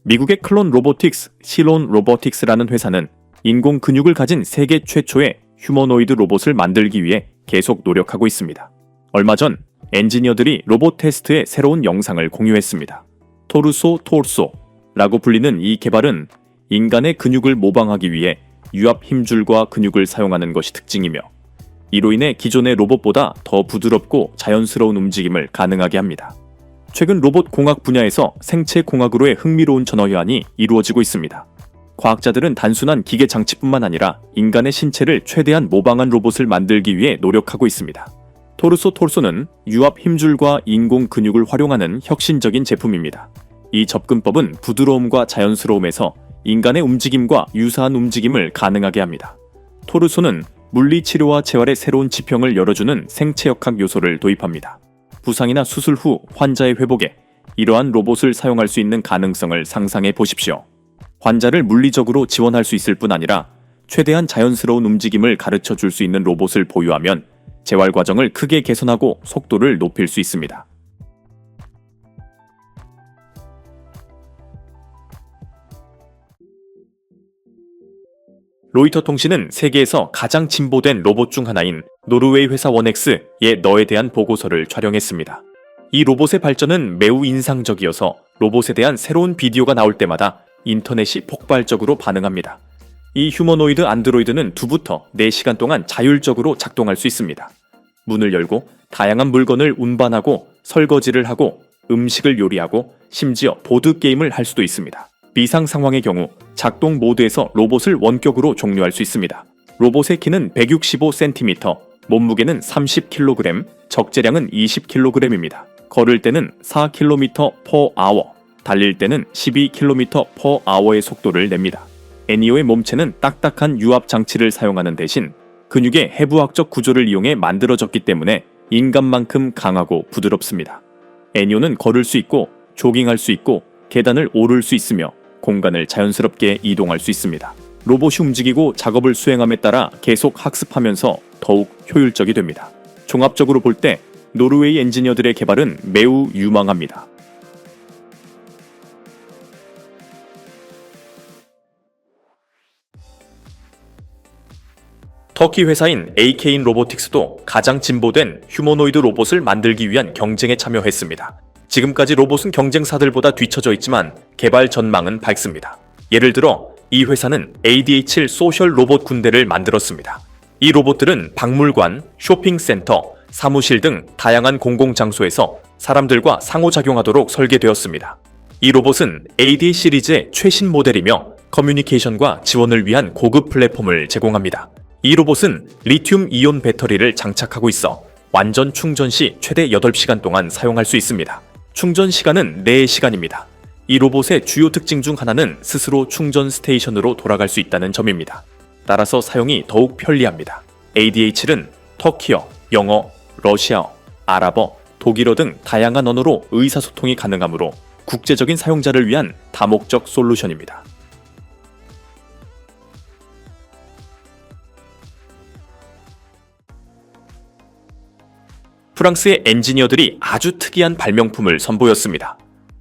미국의 클론 로보틱스, 실론 로보틱스라는 회사는 인공 근육을 가진 세계 최초의 휴머노이드 로봇을 만들기 위해 계속 노력하고 있습니다. 얼마 전 엔지니어들이 로봇 테스트의 새로운 영상을 공유했습니다. 토르소라고 불리는 이 개발은 인간의 근육을 모방하기 위해 유압 힘줄과 근육을 사용하는 것이 특징이며 이로 인해 기존의 로봇보다 더 부드럽고 자연스러운 움직임을 가능하게 합니다. 최근 로봇 공학 분야에서 생체 공학으로의 흥미로운 전환이 이루어지고 있습니다. 과학자들은 단순한 기계 장치뿐만 아니라 인간의 신체를 최대한 모방한 로봇을 만들기 위해 노력하고 있습니다. 토르소는 유압 힘줄과 인공 근육을 활용하는 혁신적인 제품입니다. 이 접근법은 부드러움과 자연스러움에서 인간의 움직임과 유사한 움직임을 가능하게 합니다. 토르소는 물리치료와 재활의 새로운 지평을 열어주는 생체역학 요소를 도입합니다. 부상이나 수술 후 환자의 회복에 이러한 로봇을 사용할 수 있는 가능성을 상상해 보십시오. 환자를 물리적으로 지원할 수 있을 뿐 아니라 최대한 자연스러운 움직임을 가르쳐 줄 수 있는 로봇을 보유하면 재활 과정을 크게 개선하고 속도를 높일 수 있습니다. 로이터 통신은 세계에서 가장 진보된 로봇 중 하나인 노르웨이 회사 원엑스의 너에 대한 보고서를 촬영했습니다. 이 로봇의 발전은 매우 인상적이어서 로봇에 대한 새로운 비디오가 나올 때마다 인터넷이 폭발적으로 반응합니다. 이 휴머노이드 안드로이드는 2부터 4시간 동안 자율적으로 작동할 수 있습니다. 문을 열고 다양한 물건을 운반하고 설거지를 하고 음식을 요리하고 심지어 보드게임을 할 수도 있습니다. 비상 상황의 경우 작동 모드에서 로봇을 원격으로 종료할 수 있습니다. 로봇의 키는 165cm, 몸무게는 30kg, 적재량은 20kg입니다. 걸을 때는 4km/h, 달릴 때는 12km/h의 속도를 냅니다. 애니오의 몸체는 딱딱한 유압 장치를 사용하는 대신 근육의 해부학적 구조를 이용해 만들어졌기 때문에 인간만큼 강하고 부드럽습니다. 애니오는 걸을 수 있고 조깅할 수 있고 계단을 오를 수 있으며 공간을 자연스럽게 이동할 수 있습니다. 로봇이 움직이고 작업을 수행함에 따라 계속 학습하면서 더욱 효율적이 됩니다. 종합적으로 볼 때 노르웨이 엔지니어들의 개발은 매우 유망합니다. 터키 회사인 AK인 로보틱스도 가장 진보된 휴머노이드 로봇을 만들기 위한 경쟁에 참여했습니다. 지금까지 로봇은 경쟁사들보다 뒤처져 있지만 개발 전망은 밝습니다. 예를 들어 이 회사는 ADH 소셜 로봇 군대를 만들었습니다. 이 로봇들은 박물관, 쇼핑센터, 사무실 등 다양한 공공장소에서 사람들과 상호작용하도록 설계되었습니다. 이 로봇은 AD 시리즈의 최신 모델이며 커뮤니케이션과 지원을 위한 고급 플랫폼을 제공합니다. 이 로봇은 리튬 이온 배터리를 장착하고 있어 완전 충전 시 최대 8시간 동안 사용할 수 있습니다. 충전 시간은 4시간입니다. 이 로봇의 주요 특징 중 하나는 스스로 충전 스테이션으로 돌아갈 수 있다는 점입니다. 따라서 사용이 더욱 편리합니다. ADH는 터키어, 영어, 러시아어, 아랍어, 독일어 등 다양한 언어로 의사소통이 가능하므로 국제적인 사용자를 위한 다목적 솔루션입니다. 프랑스의 엔지니어들이 아주 특이한 발명품을 선보였습니다.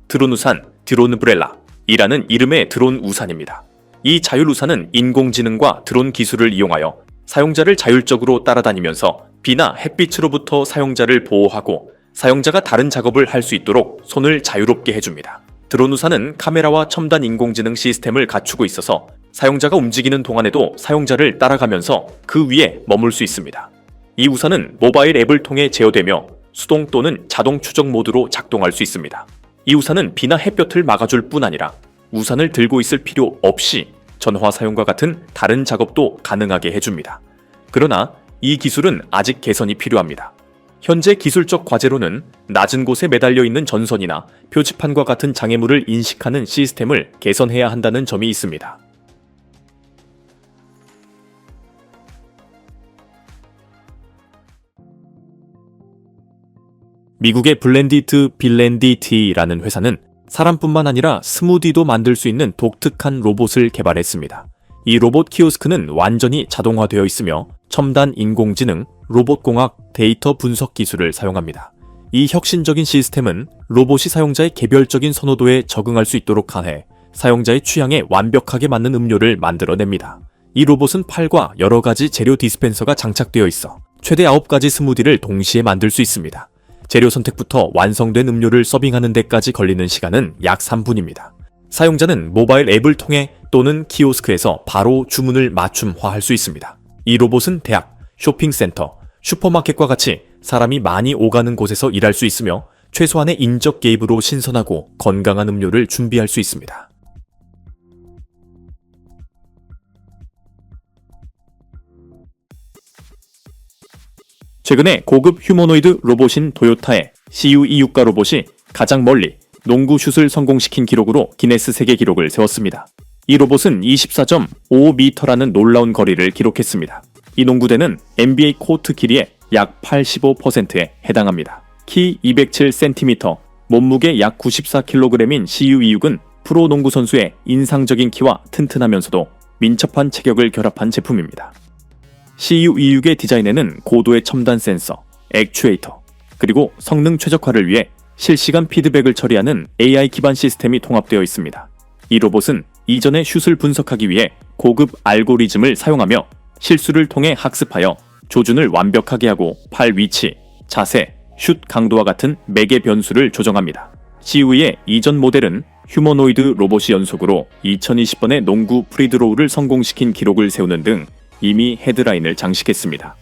드론 우산, 드론 브렐라이라는 이름의 드론 우산입니다. 이 자율 우산은 인공지능과 드론 기술을 이용하여 사용자를 자율적으로 따라다니면서 비나 햇빛으로부터 사용자를 보호하고 사용자가 다른 작업을 할 수 있도록 손을 자유롭게 해줍니다. 드론 우산은 카메라와 첨단 인공지능 시스템을 갖추고 있어서 사용자가 움직이는 동안에도 사용자를 따라가면서 그 위에 머물 수 있습니다. 이 우산은 모바일 앱을 통해 제어되며 수동 또는 자동 추적 모드로 작동할 수 있습니다. 이 우산은 비나 햇볕을 막아줄 뿐 아니라 우산을 들고 있을 필요 없이 전화 사용과 같은 다른 작업도 가능하게 해줍니다. 그러나 이 기술은 아직 개선이 필요합니다. 현재 기술적 과제로는 낮은 곳에 매달려 있는 전선이나 표지판과 같은 장애물을 인식하는 시스템을 개선해야 한다는 점이 있습니다. 미국의 블렌디트라는 회사는 사람뿐만 아니라 스무디도 만들 수 있는 독특한 로봇을 개발했습니다. 이 로봇 키오스크는 완전히 자동화되어 있으며 첨단 인공지능, 로봇공학, 데이터 분석 기술을 사용합니다. 이 혁신적인 시스템은 로봇이 사용자의 개별적인 선호도에 적응할 수 있도록 해 사용자의 취향에 완벽하게 맞는 음료를 만들어냅니다. 이 로봇은 팔과 여러 가지 재료 디스펜서가 장착되어 있어 최대 9가지 스무디를 동시에 만들 수 있습니다. 재료 선택부터 완성된 음료를 서빙하는 데까지 걸리는 시간은 약 3분입니다. 사용자는 모바일 앱을 통해 또는 키오스크에서 바로 주문을 맞춤화할 수 있습니다. 이 로봇은 대학, 쇼핑센터, 슈퍼마켓과 같이 사람이 많이 오가는 곳에서 일할 수 있으며 최소한의 인적 개입으로 신선하고 건강한 음료를 준비할 수 있습니다. 최근에 고급 휴머노이드 로봇인 도요타의 CU264 로봇이 가장 멀리 농구 슛을 성공시킨 기록으로 기네스 세계 기록을 세웠습니다. 이 로봇은 24.5m라는 놀라운 거리를 기록했습니다. 이 농구대는 NBA 코트 길이의 약 85%에 해당합니다. 키 207cm, 몸무게 약 94kg인 CU264은 프로 농구 선수의 인상적인 키와 튼튼하면서도 민첩한 체격을 결합한 제품입니다. CU264의 디자인에는 고도의 첨단 센서, 액추에이터, 그리고 성능 최적화를 위해 실시간 피드백을 처리하는 AI 기반 시스템이 통합되어 있습니다. 이 로봇은 이전의 슛을 분석하기 위해 고급 알고리즘을 사용하며 실수를 통해 학습하여 조준을 완벽하게 하고 팔 위치, 자세, 슛 강도와 같은 매개 변수를 조정합니다. CU의 이전 모델은 휴머노이드 로봇이 연속으로 2020번의 농구 프리드로우를 성공시킨 기록을 세우는 등 이미 헤드라인을 장식했습니다.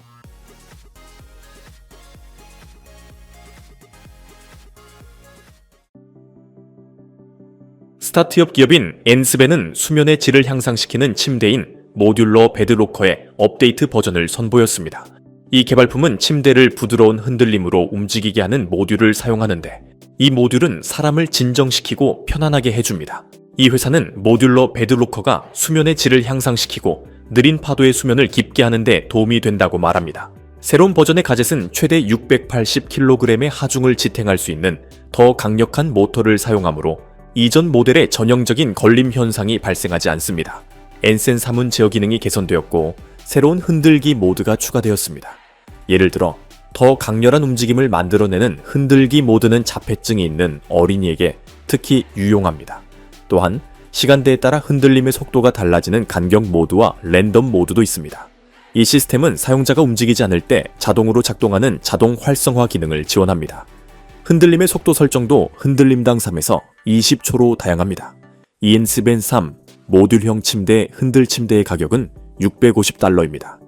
스타트업 기업인 엔스벤은 수면의 질을 향상시키는 침대인 모듈러 베드로커의 업데이트 버전을 선보였습니다. 이 개발품은 침대를 부드러운 흔들림으로 움직이게 하는 모듈을 사용하는데 이 모듈은 사람을 진정시키고 편안하게 해줍니다. 이 회사는 모듈러 베드로커가 수면의 질을 향상시키고 느린 파도의 수면을 깊게 하는 데 도움이 된다고 말합니다. 새로운 버전의 가젯은 최대 680kg의 하중을 지탱할 수 있는 더 강력한 모터를 사용하므로 이전 모델의 전형적인 걸림 현상이 발생하지 않습니다. 엔센 3은 제어 기능이 개선되었고 새로운 흔들기 모드가 추가되었습니다. 예를 들어 더 강렬한 움직임을 만들어내는 흔들기 모드는 자폐증이 있는 어린이에게 특히 유용합니다. 또한 시간대에 따라 흔들림의 속도가 달라지는 간격 모드와 랜덤 모드도 있습니다. 이 시스템은 사용자가 움직이지 않을 때 자동으로 작동하는 자동 활성화 기능을 지원합니다. 흔들림의 속도 설정도 흔들림당 3에서 20초로 다양합니다. 엔스벤 3 모듈형 침대 흔들 침대의 가격은 $650입니다.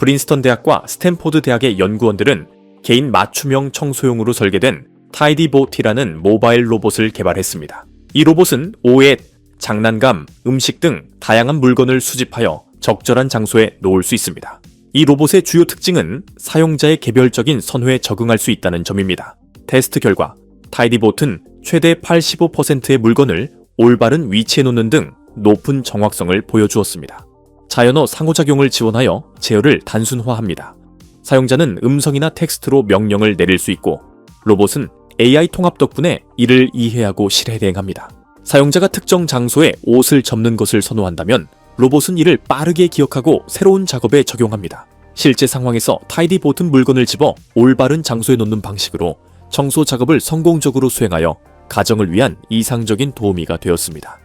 프린스턴 대학과 스탠포드 대학의 연구원들은 개인 맞춤형 청소용으로 설계된 타이디보티라는 모바일 로봇을 개발했습니다. 이 로봇은 오액, 장난감, 음식 등 다양한 물건을 수집하여 적절한 장소에 놓을 수 있습니다. 이 로봇의 주요 특징은 사용자의 개별적인 선호에 적응할 수 있다는 점입니다. 테스트 결과 타이디봇은 최대 85%의 물건을 올바른 위치에 놓는 등 높은 정확성을 보여주었습니다. 자연어 상호작용을 지원하여 제어를 단순화합니다. 사용자는 음성이나 텍스트로 명령을 내릴 수 있고 로봇은 AI 통합 덕분에 이를 이해하고 실행합니다. 사용자가 특정 장소에 옷을 접는 것을 선호한다면 로봇은 이를 빠르게 기억하고 새로운 작업에 적용합니다. 실제 상황에서 타이디봇은 물건을 집어 올바른 장소에 놓는 방식으로 청소 작업을 성공적으로 수행하여 가정을 위한 이상적인 도우미가 되었습니다.